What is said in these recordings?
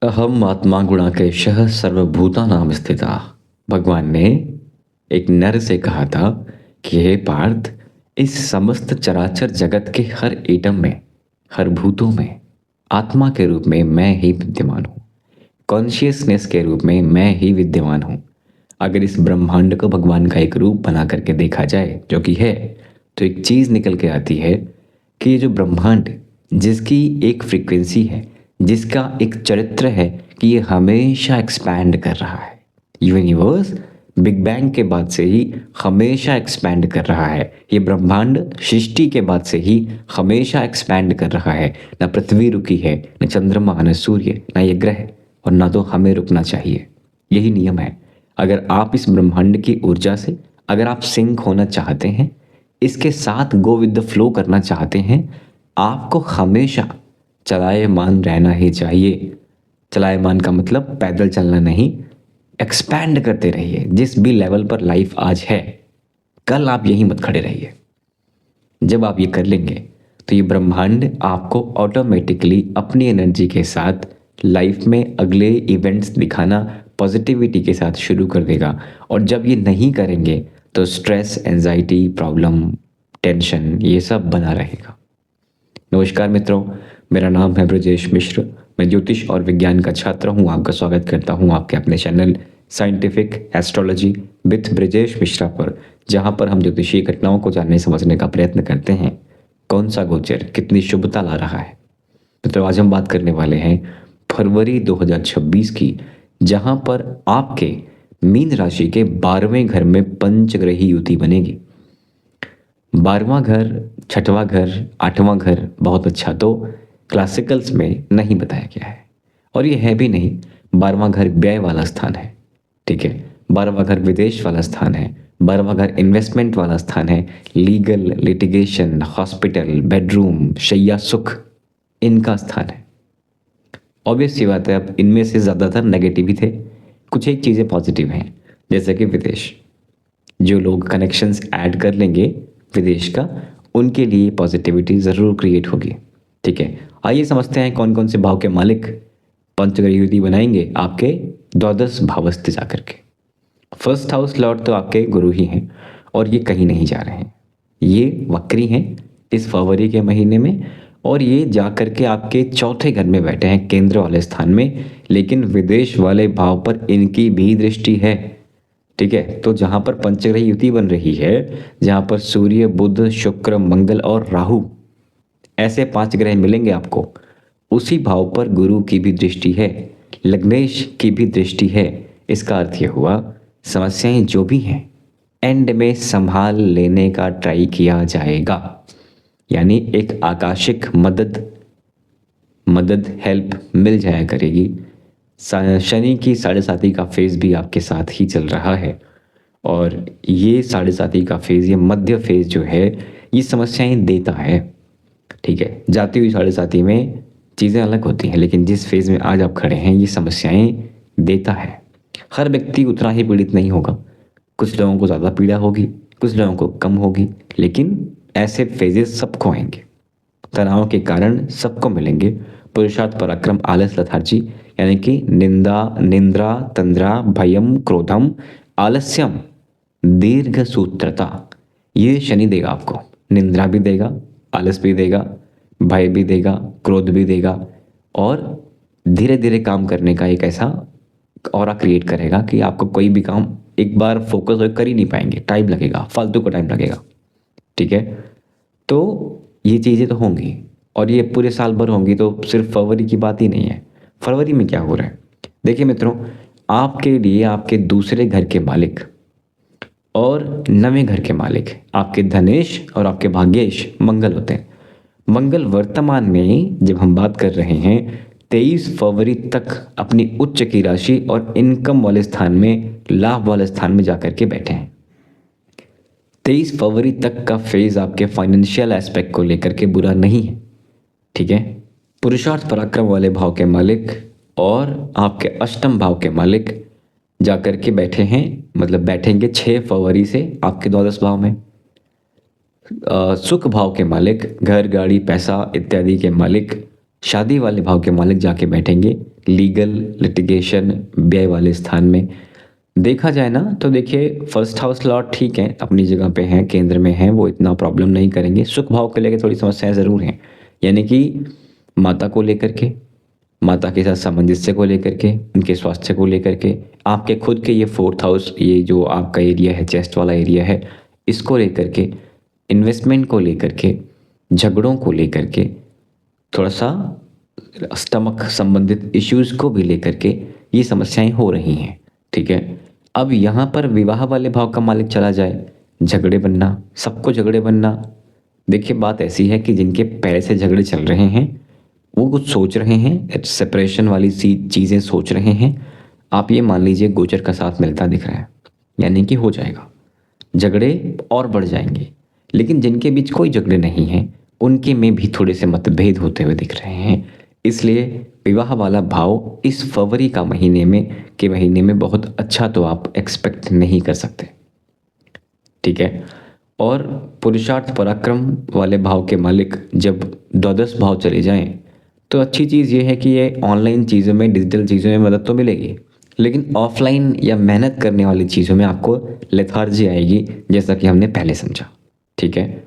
अहम आत्मा गुणाकेशः सर्वभूतानां स्थिता। भगवान ने एक नर से कहा था कि हे पार्थ, इस समस्त चराचर जगत के हर एटम में, हर भूतों में आत्मा के रूप में मैं ही विद्यमान हूँ। कॉन्शियसनेस के रूप में मैं ही विद्यमान हूँ। अगर इस ब्रह्मांड को भगवान का एक रूप बना करके देखा जाए, जो कि है, तो एक चीज़ निकल के आती है कि ये जो ब्रह्मांड, जिसकी एक फ्रीक्वेंसी है, जिसका एक चरित्र है कि ये हमेशा एक्सपैंड कर रहा है। यूनिवर्स बिग बैंग के बाद से ही हमेशा एक्सपैंड कर रहा है। ये ब्रह्मांड सृष्टि के बाद से ही हमेशा एक्सपैंड कर रहा है। न पृथ्वी रुकी है, न चंद्रमा, न सूर्य, न ये ग्रह, और ना तो हमें रुकना चाहिए। यही नियम है। अगर आप इस ब्रह्मांड की ऊर्जा से अगर आप सिंक होना चाहते हैं, इसके साथ गो विद द फ्लो करना चाहते हैं, आपको हमेशा चलायमान रहना ही चाहिए। चलायमान का मतलब पैदल चलना नहीं, एक्सपैंड करते रहिए। जिस भी लेवल पर लाइफ आज है, कल आप यहीं मत खड़े रहिए। जब आप ये कर लेंगे तो ये ब्रह्मांड आपको ऑटोमेटिकली अपनी एनर्जी के साथ लाइफ में अगले इवेंट्स दिखाना पॉजिटिविटी के साथ शुरू कर देगा। और जब ये नहीं करेंगे तो स्ट्रेस, एंजाइटी, प्रॉब्लम, टेंशन, ये सब बना रहेगा। नमस्कार मित्रों, मेरा नाम है ब्रजेश मिश्र। मैं ज्योतिष और विज्ञान का छात्र हूँ। आपका स्वागत करता हूँ आपके अपने channel scientific astrology with Brajesh Mishra पर, जहाँ पर हम ज्योतिषीय घटनाओं को जानने समझने का प्रयत्न करते हैं। कौन सा गोचर कितनी शुभता ला रहा है। मित्रों, आज हम बात करने वाले हैं फरवरी 2026 की, जहाँ पर आपके मीन राशि के 12वें घर में पंचग्रही युति बनेगी। 12वां घर, 6वां घर, 8वां घर बहुत अच्छा तो क्लासिकल्स में नहीं बताया गया है, और ये है भी नहीं। 12वां घर व्यय वाला स्थान है, ठीक है। 12वां घर विदेश वाला स्थान है। 12वां घर इन्वेस्टमेंट वाला स्थान है। लीगल, लिटिगेशन, हॉस्पिटल, बेडरूम, शैया सुख, इनका स्थान है। ऑब्वियस सी बात है, अब इनमें से ज़्यादातर नेगेटिव ही थे। कुछ एक चीज़ें पॉजिटिव हैं, जैसे कि विदेश। जो लोग कनेक्शंस ऐड कर लेंगे विदेश का, उनके लिए पॉजिटिविटी ज़रूर क्रिएट होगी, ठीक है। आइए समझते हैं कौन कौन से भाव के मालिक पंचग्रह युति बनाएंगे आपके द्वादश भावस्थ जाकर के। फर्स्ट हाउस लॉर्ड तो आपके गुरु ही हैं, और ये कहीं नहीं जा रहे हैं। ये वक्री हैं इस फरवरी के महीने में, और ये जाकर के आपके चौथे घर में बैठे हैं, केंद्र वाले स्थान में। लेकिन विदेश वाले भाव पर इनकी भी दृष्टि है, ठीक है। तो जहाँ पर पंचग्रह युति बन रही है, जहाँ पर सूर्य, बुध, शुक्र, मंगल और राहु, ऐसे 5 ग्रह मिलेंगे आपको, उसी भाव पर गुरु की भी दृष्टि है, लग्नेश की भी दृष्टि है। इसका अर्थ यह हुआ, समस्याएं जो भी हैं एंड में संभाल लेने का ट्राई किया जाएगा। यानी एक आकाशिक मदद हेल्प मिल जाया करेगी। शनि की 7.5 का फेज भी आपके साथ ही चल रहा है, और ये 7.5 का फेज, ये मध्य फेज जो है, ये समस्याएं देता है, ठीक है। जाती हुई 7.5 में चीज़ें अलग होती हैं, लेकिन जिस फेज में आज आप खड़े हैं, ये समस्याएं देता है। हर व्यक्ति उतना ही पीड़ित नहीं होगा। कुछ लोगों को ज़्यादा पीड़ा होगी, कुछ लोगों को कम होगी, लेकिन ऐसे फेजेस सबको आएंगे। तनाव के कारण सबको मिलेंगे। पुरुषार्थ, पराक्रम, आलस, लथार्जी, यानी कि निंद्रा, तंद्रा, भयम, क्रोधम, आलस्यम, दीर्घ सूत्रता, ये शनि देगा आपको। निंद्रा भी देगा, आलस भी देगा, भय भी देगा, क्रोध भी देगा, और धीरे धीरे काम करने का एक ऐसा ऑरा क्रिएट करेगा कि आपको कोई भी काम एक बार फोकस होकर कर ही नहीं पाएंगे। टाइम लगेगा, फालतू का टाइम लगेगा, ठीक है। तो ये चीज़ें तो होंगी, और ये पूरे साल भर होंगी, तो सिर्फ फरवरी की बात ही नहीं है। फरवरी में क्या हो रहा है, देखिए मित्रों, आपके लिए आपके दूसरे घर के मालिक और 9वें घर के मालिक आपके धनेश और आपके भाग्येश मंगल होते हैं। मंगल वर्तमान में जब हम बात कर रहे हैं 23 फरवरी तक अपनी उच्च की राशि और इनकम वाले स्थान में, लाभ वाले स्थान में जाकर के बैठे हैं। 23 फरवरी तक का फेज आपके फाइनेंशियल एस्पेक्ट को लेकर के बुरा नहीं है, ठीक है। पुरुषार्थ, पराक्रम वाले भाव के मालिक और आपके अष्टम भाव के मालिक जाकर के बैठे हैं, मतलब बैठेंगे 6 फरवरी से आपके द्वादश भाव में। सुख भाव के मालिक, घर, गाड़ी, पैसा इत्यादि के मालिक शादी वाले भाव के मालिक जाके बैठेंगे लीगल लिटिगेशन व्यय वाले स्थान में। देखा जाए ना तो देखिए फर्स्ट हाउस लॉर्ड ठीक है, अपनी जगह पे हैं, केंद्र में हैं, वो इतना प्रॉब्लम नहीं करेंगे। सुख भाव को लेकर थोड़ी समस्याएं ज़रूर हैं, यानी कि माता को लेकर के, माता के साथ सामंजस्य को लेकर के, उनके स्वास्थ्य को लेकर के, आपके खुद के ये फोर्थ हाउस, ये जो आपका एरिया है, चेस्ट वाला एरिया है, इसको लेकर के, इन्वेस्टमेंट को लेकर के, झगड़ों को लेकर के, थोड़ा सा स्टमक संबंधित इश्यूज को भी लेकर के ये समस्याएं हो रही हैं। ठीक है, अब यहाँ पर विवाह वाले भाव का मालिक चला जाए, झगड़े बनना, सबको झगड़े बनना। देखिए बात ऐसी है कि जिनके पहले से झगड़े चल रहे हैं वो कुछ सोच रहे हैं, सेपरेशन वाली सी चीज़ें सोच रहे हैं। आप ये मान लीजिए गोचर का साथ मिलता दिख रहा है, यानी कि हो जाएगा, झगड़े और बढ़ जाएंगे। लेकिन जिनके बीच कोई झगड़े नहीं हैं उनके में भी थोड़े से मतभेद होते हुए दिख रहे हैं। इसलिए विवाह वाला भाव इस फरवरी का महीने में बहुत अच्छा तो आप एक्सपेक्ट नहीं कर सकते। ठीक है, और पुरुषार्थ पराक्रम वाले भाव के मालिक जब द्वादश भाव चले जाएं तो अच्छी चीज़ ये है कि ये ऑनलाइन चीज़ों में, डिजिटल चीज़ों में मदद तो मिलेगी, लेकिन ऑफलाइन या मेहनत करने वाली चीज़ों में आपको लेथार्जी आएगी, जैसा कि हमने पहले समझा। ठीक है,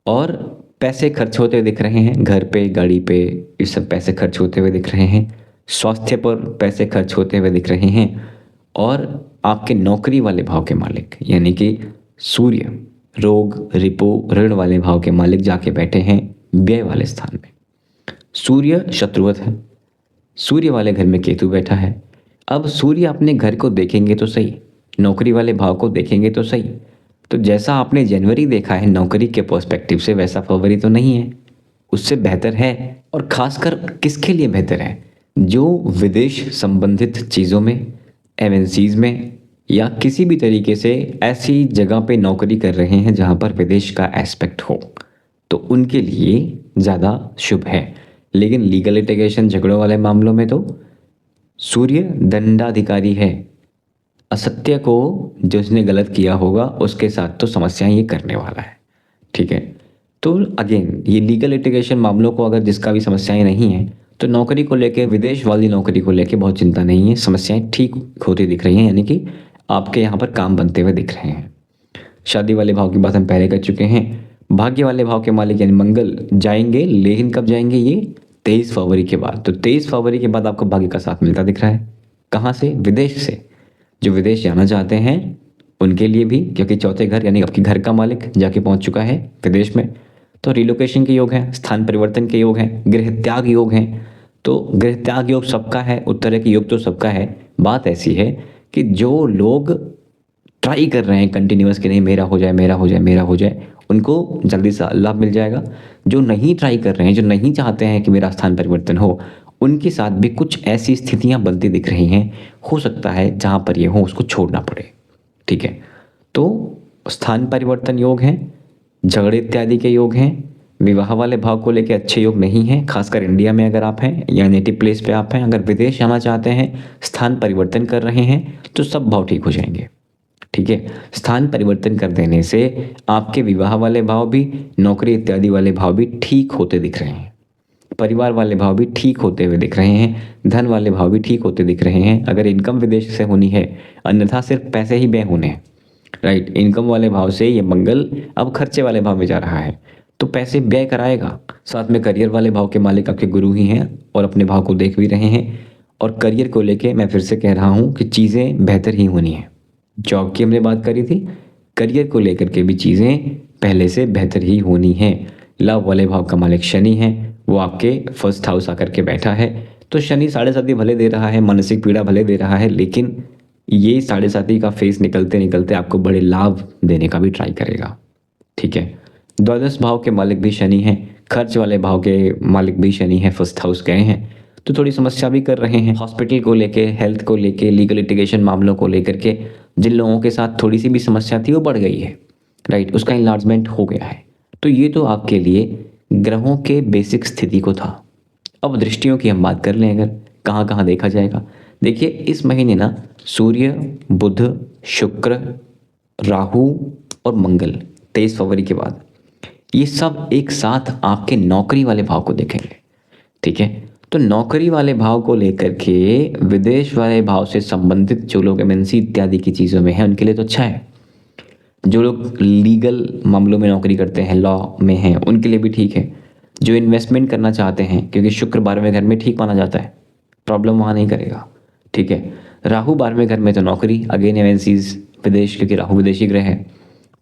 और पैसे खर्च होते हुए दिख रहे हैं, घर पे, गाड़ी पे, ये सब पैसे खर्च होते हुए दिख रहे हैं, स्वास्थ्य पर पैसे खर्च होते हुए दिख रहे हैं। और आपके नौकरी वाले भाव के मालिक यानी कि सूर्य रोग रिपो ऋण वाले भाव के मालिक जाके बैठे हैं व्यय वाले स्थान में। सूर्य शत्रुवत है, सूर्य वाले घर में केतु बैठा है। अब सूर्य अपने घर को देखेंगे तो सही, नौकरी वाले भाव को देखेंगे तो सही, तो जैसा आपने जनवरी देखा है नौकरी के पर्सपेक्टिव से, वैसा फरवरी तो नहीं है, उससे बेहतर है। और खासकर किसके लिए बेहतर है? जो विदेश संबंधित चीज़ों में, एमएनसीज में, या किसी भी तरीके से ऐसी जगह पे नौकरी कर रहे हैं जहाँ पर विदेश का एस्पेक्ट हो, तो उनके लिए ज़्यादा शुभ है। लेकिन लीगल लिटिगेशन, झगड़ों वाले मामलों में तो सूर्य दंडाधिकारी है, असत्य को जो उसने गलत किया होगा उसके साथ तो समस्याएं ये करने वाला है। ठीक है, तो अगेन ये लीगल लिटिगेशन मामलों को अगर जिसका भी समस्याएं नहीं है तो नौकरी को लेके, विदेश वाली नौकरी को लेके बहुत चिंता नहीं है, समस्याएं ठीक होती दिख रही हैं, यानी कि आपके यहाँ पर काम बनते हुए दिख रहे हैं। शादी वाले भाव की बात हम पहले कर चुके हैं। भाग्य वाले भाव के मालिक यानी मंगल जाएंगे, लेकिन कब जाएंगे? ये 23 फरवरी के बाद। तो 23 फरवरी के बाद आपको भाग्य का साथ मिलता दिख रहा है। कहाँ से? विदेश से। जो विदेश जाना चाहते हैं उनके लिए भी, क्योंकि चौथे घर यानी आपके घर का मालिक जाके पहुंच चुका है विदेश में, तो रिलोकेशन के योग हैं, स्थान परिवर्तन के योग हैं, गृह त्याग योग हैं। तो गृह त्याग योग सबका है, उत्तर के योग तो सबका है। बात ऐसी है कि जो लोग ट्राई कर रहे हैं कंटिन्यूअस कि नहीं मेरा हो जाए, मेरा हो जाए, मेरा हो जाए, उनको जल्दी से लाभ मिल जाएगा। जो नहीं ट्राई कर रहे हैं, जो नहीं चाहते हैं कि मेरा स्थान परिवर्तन हो, उनके साथ भी कुछ ऐसी स्थितियां बनती दिख रही हैं। हो सकता है जहां पर ये हो उसको छोड़ना पड़े। ठीक है, तो स्थान परिवर्तन योग हैं, झगड़े इत्यादि के योग हैं। विवाह वाले भाव को लेकर अच्छे योग नहीं हैं, खासकर इंडिया में अगर आप हैं या नेटिव प्लेस पे आप हैं। अगर विदेश जाना चाहते हैं, स्थान परिवर्तन कर रहे हैं, तो सब भाव ठीक हो जाएंगे। ठीक है, स्थान परिवर्तन कर देने से आपके विवाह वाले भाव भी, नौकरी इत्यादि वाले भाव भी ठीक होते दिख रहे हैं, परिवार वाले भाव भी ठीक होते हुए दिख रहे हैं, धन वाले भाव भी ठीक होते दिख रहे हैं, अगर इनकम विदेश से होनी है, अन्यथा सिर्फ पैसे ही व्यय होने हैं। राइट, इनकम वाले भाव से ये मंगल अब खर्चे वाले भाव में जा रहा है, तो पैसे व्यय कराएगा। साथ में करियर वाले भाव के मालिक आपके गुरु ही हैं और अपने भाव को देख भी रहे हैं। और करियर को लेके मैं फिर से कह रहा हूँ कि चीज़ें बेहतर ही होनी है। जॉब की हमने बात करी थी, करियर को लेकर के भी चीज़ें पहले से बेहतर ही होनी है। लव वाले भाव का मालिक शनि है, वो आपके फर्स्ट हाउस आकर के बैठा है। तो शनि 7.5 भले दे रहा है, मानसिक पीड़ा भले दे रहा है, लेकिन ये 7.5 का फेस निकलते निकलते आपको बड़े लाभ देने का भी ट्राई करेगा। ठीक है, द्वादश भाव के मालिक भी शनि हैं, खर्च वाले भाव के मालिक भी शनि है, फर्स्ट हाउस गए हैं, तो थोड़ी समस्या भी कर रहे हैं। हॉस्पिटल को लेके, हेल्थ को लेके, लीगल लिटिगेशन मामलों को लेकर के जिन लोगों के साथ थोड़ी सी भी समस्या थी वो बढ़ गई है। राइट, उसका इन्लार्जमेंट हो गया है। तो ये तो आपके लिए ग्रहों के बेसिक स्थिति को था। अब दृष्टियों की हम बात कर लें, अगर कहाँ कहाँ देखा जाएगा। देखिए इस महीने ना सूर्य, बुध, शुक्र, राहु और मंगल 23 फरवरी के बाद ये सब एक साथ आपके नौकरी वाले भाव को देखेंगे। ठीक है। तो नौकरी वाले भाव को लेकर के विदेश वाले भाव से संबंधित जो लोग एमएनसी इत्यादि की चीज़ों में हैं उनके लिए तो अच्छा है। जो लोग लीगल मामलों में नौकरी करते हैं, लॉ में हैं, उनके लिए भी ठीक है। जो इन्वेस्टमेंट करना चाहते हैं, क्योंकि शुक्र 12वें घर में ठीक माना जाता है, प्रॉब्लम वहाँ नहीं करेगा। ठीक है। राहु 12वें घर में तो नौकरी, अगेन एमएनसीज विदेश, क्योंकि राहु विदेशी ग्रह है।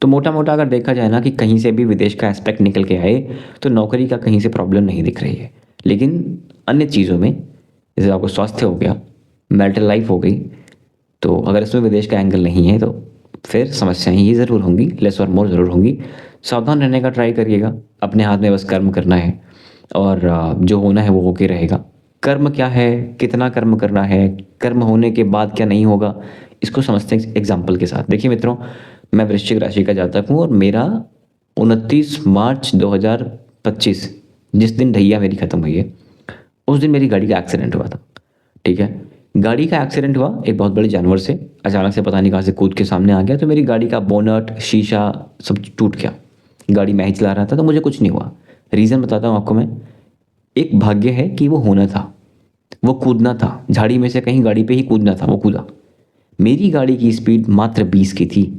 तो मोटा मोटा अगर देखा जाए ना कि कहीं से भी विदेश का एस्पेक्ट निकल के आए तो नौकरी का कहीं से प्रॉब्लम नहीं दिख रही है। लेकिन अन्य चीज़ों में जैसे आपको स्वास्थ्य हो गया, मैरिटल लाइफ हो गई, तो अगर इसमें विदेश का एंगल नहीं है तो फिर समस्याएं ये ज़रूर होंगी, लेस और मोर ज़रूर होंगी। सावधान रहने का ट्राई करिएगा, अपने हाथ में बस कर्म करना है और जो होना है वो होके रहेगा। कर्म क्या है, कितना कर्म करना है, कर्म होने के बाद क्या नहीं होगा, इसको समझते हैं एग्जाम्पल के साथ। देखिए मित्रों, मैं वृश्चिक राशि का जातक हूँ और मेरा 29 मार्च 2025 जिस दिन ढैया मेरी ख़त्म हुई है उस दिन मेरी गाड़ी का एक्सीडेंट हुआ था। ठीक है। गाड़ी का एक्सीडेंट हुआ एक बहुत बड़े जानवर से, अचानक से पता नहीं कहाँ से कूद के सामने आ गया, तो मेरी गाड़ी का बोनट, शीशा सब टूट गया। गाड़ी मैं ही चला रहा था तो मुझे कुछ नहीं हुआ। रीज़न बताता हूँ आपको मैं। एक भाग्य है कि वो होना था, वो कूदना था, झाड़ी में से कहीं गाड़ी पे ही कूदना था, वो कूदा। मेरी गाड़ी की स्पीड मात्र 20 की थी।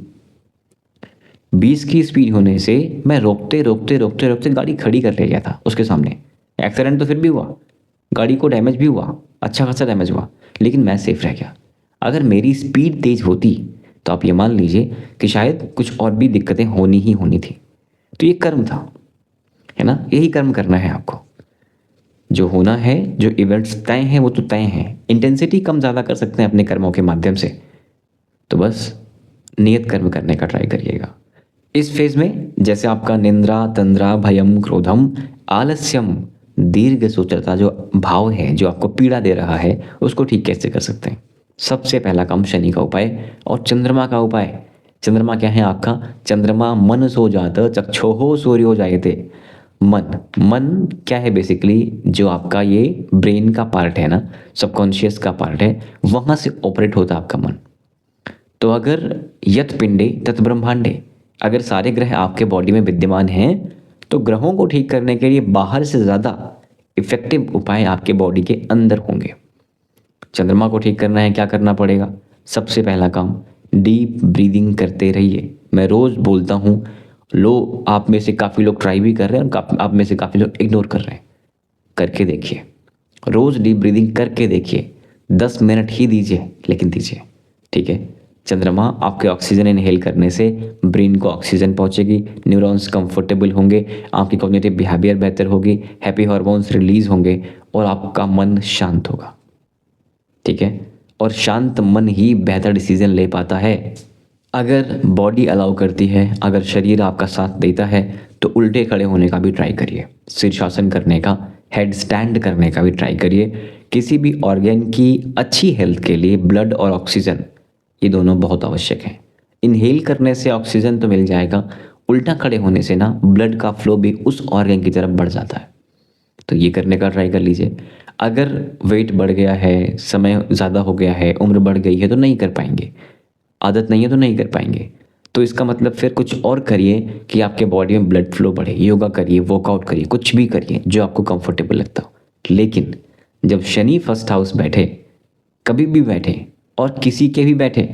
20 की स्पीड होने से मैं रोकते रोकते रोकते रोकते गाड़ी खड़ी कर ले गया था उसके सामने। एक्सीडेंट तो फिर भी हुआ, गाड़ी को डैमेज भी हुआ, अच्छा खासा डैमेज हुआ, लेकिन मैं सेफ रह गया। अगर मेरी स्पीड तेज होती तो आप ये मान लीजिए कि शायद कुछ और भी दिक्कतें होनी ही होनी थी। तो ये कर्म था, है ना। यही कर्म करना है आपको। जो होना है, जो इवेंट्स तय हैं वो तो तय हैं। इंटेंसिटी कम ज़्यादा कर सकते हैं अपने कर्मों के माध्यम से, तो बस नियत कर्म करने का ट्राई करिएगा। इस फेज में जैसे आपका निंद्रा, तंद्रा, भयम, क्रोधम, आलस्यम, दीर्घ सोचता जो भाव है, जो आपको पीड़ा दे रहा है, उसको ठीक कैसे कर सकते हैं। सबसे पहला काम शनि का उपाय और चंद्रमा का उपाय। चंद्रमा क्या है आपका? चंद्रमा मन सो जात चक्षुहो सूर्यो जायते। मन, मन क्या है बेसिकली? जो आपका ये ब्रेन का पार्ट है ना, सबकॉन्शियस का पार्ट है, वहाँ से ऑपरेट होता है आपका मन। तो अगर यत पिंडे तत् ब्रह्मांडे, अगर सारे ग्रह आपके बॉडी में विद्यमान हैं तो ग्रहों को ठीक करने के लिए बाहर से ज़्यादा इफेक्टिव उपाय आपके बॉडी के अंदर होंगे। चंद्रमा को ठीक करना है, क्या करना पड़ेगा? सबसे पहला काम, डीप ब्रीदिंग करते रहिए। मैं रोज़ बोलता हूँ, लो आप में से काफ़ी लोग ट्राई भी कर रहे हैं और आप में से काफ़ी लोग इग्नोर कर रहे हैं। करके देखिए, रोज़ डीप ब्रीदिंग करके देखिए। 10 मिनट ही दीजिए, लेकिन दीजिए। ठीक है। चंद्रमा आपके ऑक्सीजन इनहेल करने से ब्रेन को ऑक्सीजन पहुंचेगी, न्यूरॉन्स कंफर्टेबल होंगे, आपकी कॉग्निटिव बिहेवियर बेहतर होगी, हैप्पी हार्मोन्स रिलीज होंगे और आपका मन शांत होगा। ठीक है। और शांत मन ही बेहतर डिसीजन ले पाता है। अगर बॉडी अलाउ करती है, अगर शरीर आपका साथ देता है तो उल्टे खड़े होने का भी ट्राई करिए, शीर्षासन करने का, हेड स्टैंड करने का भी ट्राई करिए। किसी भी ऑर्गन की अच्छी हेल्थ के लिए ब्लड और ऑक्सीजन, ये दोनों बहुत आवश्यक हैं। इनहेल करने से ऑक्सीजन तो मिल जाएगा, उल्टा खड़े होने से ना ब्लड का फ्लो भी उस ऑर्गन की तरफ बढ़ जाता है। तो ये करने का ट्राई कर लीजिए। अगर वेट बढ़ गया है, समय ज़्यादा हो गया है, उम्र बढ़ गई है तो नहीं कर पाएंगे, आदत नहीं है तो नहीं कर पाएंगे। तो इसका मतलब फिर कुछ और करिए कि आपके बॉडी में ब्लड फ्लो बढ़े। योगा करिए, वर्कआउट करिए, कुछ भी करिए जो आपको कंफर्टेबल लगता हो। लेकिन जब शनि फर्स्ट हाउस बैठे, कभी भी बैठे और किसी के भी बैठे,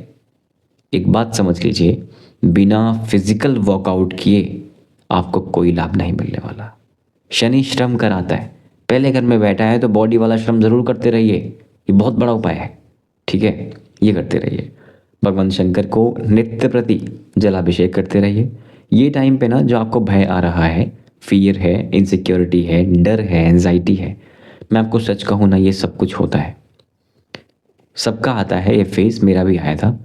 एक बात समझ लीजिए, बिना फिजिकल वर्कआउट किए आपको कोई लाभ नहीं मिलने वाला। शनि श्रम कराता है। पहले घर में बैठा है तो बॉडी वाला श्रम ज़रूर करते रहिए, ये बहुत बड़ा उपाय है। ठीक है, ये करते रहिए। भगवान शंकर को नित्य प्रति जलाभिषेक करते रहिए। ये टाइम पे ना जो आपको भय आ रहा है, फियर है, इनसिक्योरिटी है, डर है, एंजाइटी है, मैं आपको सच कहूँ ना, ये सब कुछ होता है, सबका आता है ये फेस, मेरा भी आया था।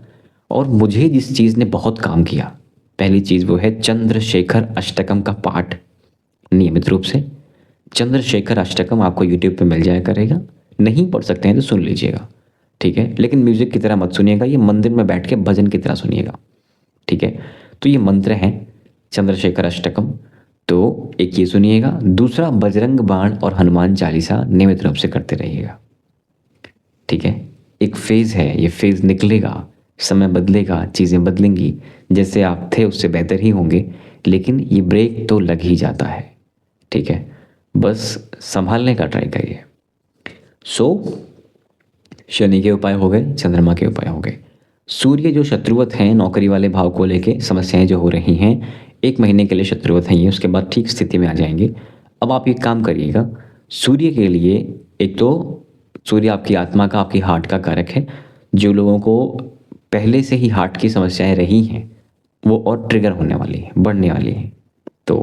और मुझे जिस चीज़ ने बहुत काम किया, पहली चीज़ वो है चंद्रशेखर अष्टकम का पाठ नियमित रूप से। चंद्रशेखर अष्टकम आपको यूट्यूब पे मिल जाया करेगा, नहीं पढ़ सकते हैं तो सुन लीजिएगा। ठीक है, लेकिन म्यूजिक की तरह मत सुनिएगा, ये मंदिर में बैठ के भजन की तरह सुनिएगा। ठीक है। तो ये मंत्र हैं चंद्रशेखर अष्टकम, तो एक ये सुनिएगा। दूसरा, बजरंग बाण और हनुमान चालीसा नियमित रूप से करते रहिएगा। ठीक है। एक फेज़ है, ये फेज़ निकलेगा, समय बदलेगा, चीज़ें बदलेंगी, जैसे आप थे उससे बेहतर ही होंगे, लेकिन ये ब्रेक तो लग ही जाता है। ठीक है। बस संभालने का ट्राई करिए। शनि के उपाय हो गए, चंद्रमा के उपाय हो गए। सूर्य जो शत्रुवत हैं नौकरी वाले भाव को लेके समस्याएं जो हो रही हैं, 1 महीने के लिए शत्रुवत हैं ये, उसके बाद ठीक स्थिति में आ जाएंगे। अब आप एक काम करिएगा, सूर्य के लिए एक तो सूर्य आपकी आत्मा का, आपकी हार्ट का कारक है। जो लोगों को पहले से ही हार्ट की समस्याएं रही हैं वो और ट्रिगर होने वाली हैं, बढ़ने वाली हैं। तो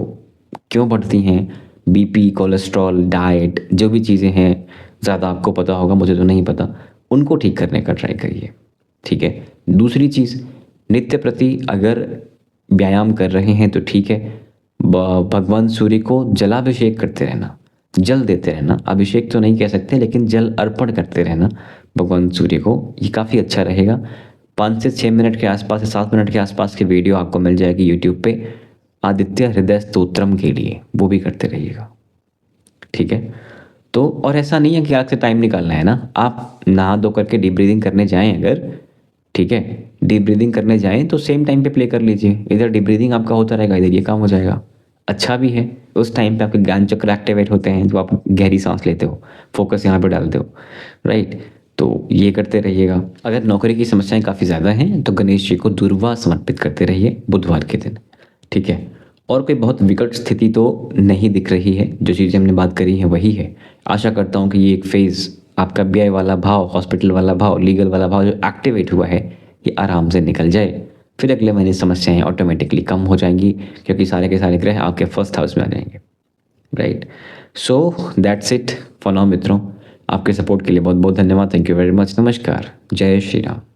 क्यों बढ़ती हैं? बीपी, कोलेस्ट्रॉल, डाइट, जो भी चीज़ें हैं, ज़्यादा आपको पता होगा, मुझे तो नहीं पता, उनको ठीक करने का ट्राई करिए। ठीक है। दूसरी चीज़, नित्य प्रति अगर व्यायाम कर रहे हैं तो ठीक है, भगवान सूर्य को जलाभिषेक करते रहना, जल देते रहना, अभिषेक तो नहीं कह सकते लेकिन जल अर्पण करते रहना भगवान सूर्य को, ये काफ़ी अच्छा रहेगा। 5 से 6 मिनट के आसपास से 7 मिनट के आसपास की वीडियो आपको मिल जाएगी यूट्यूब पे आदित्य हृदय स्तोत्रम के लिए, वो भी करते रहिएगा। ठीक है। तो और ऐसा नहीं है कि आज से टाइम निकालना है ना, आप नहा धो करके डीप ब्रीदिंग करने जाएं अगर, ठीक है, डीप ब्रीदिंग करने जाएं तो सेम टाइम पे प्ले कर लीजिए, इधर डीप ब्रीदिंग आपका होता रहेगा, इधर ये काम हो जाएगा। अच्छा भी है, उस टाइम पे आपके ज्ञान चक्र एक्टिवेट होते हैं, जो आप गहरी सांस लेते हो, फोकस यहाँ पे डालते हो, राइट। तो ये करते रहिएगा। अगर नौकरी की समस्याएं काफ़ी ज़्यादा हैं तो गणेश जी को दुर्वा समर्पित करते रहिए बुधवार के दिन। ठीक है। और कोई बहुत विकट स्थिति तो नहीं दिख रही है, जो चीज़ें हमने बात करी हैं वही है। आशा करता हूँ कि ये एक फेज़ आपका व्यय वाला भाव, हॉस्पिटल वाला भाव, लीगल वाला भाव जो एक्टिवेट हुआ है, ये आराम से निकल जाए। फिर अगले महीने समस्याएं ऑटोमेटिकली कम हो जाएंगी, क्योंकि सारे के सारे ग्रह आपके फर्स्ट हाउस में आ जाएंगे, right. So that's it for now मित्रों। आपके सपोर्ट के लिए बहुत बहुत धन्यवाद। Thank you very much. नमस्कार। जय श्री राम।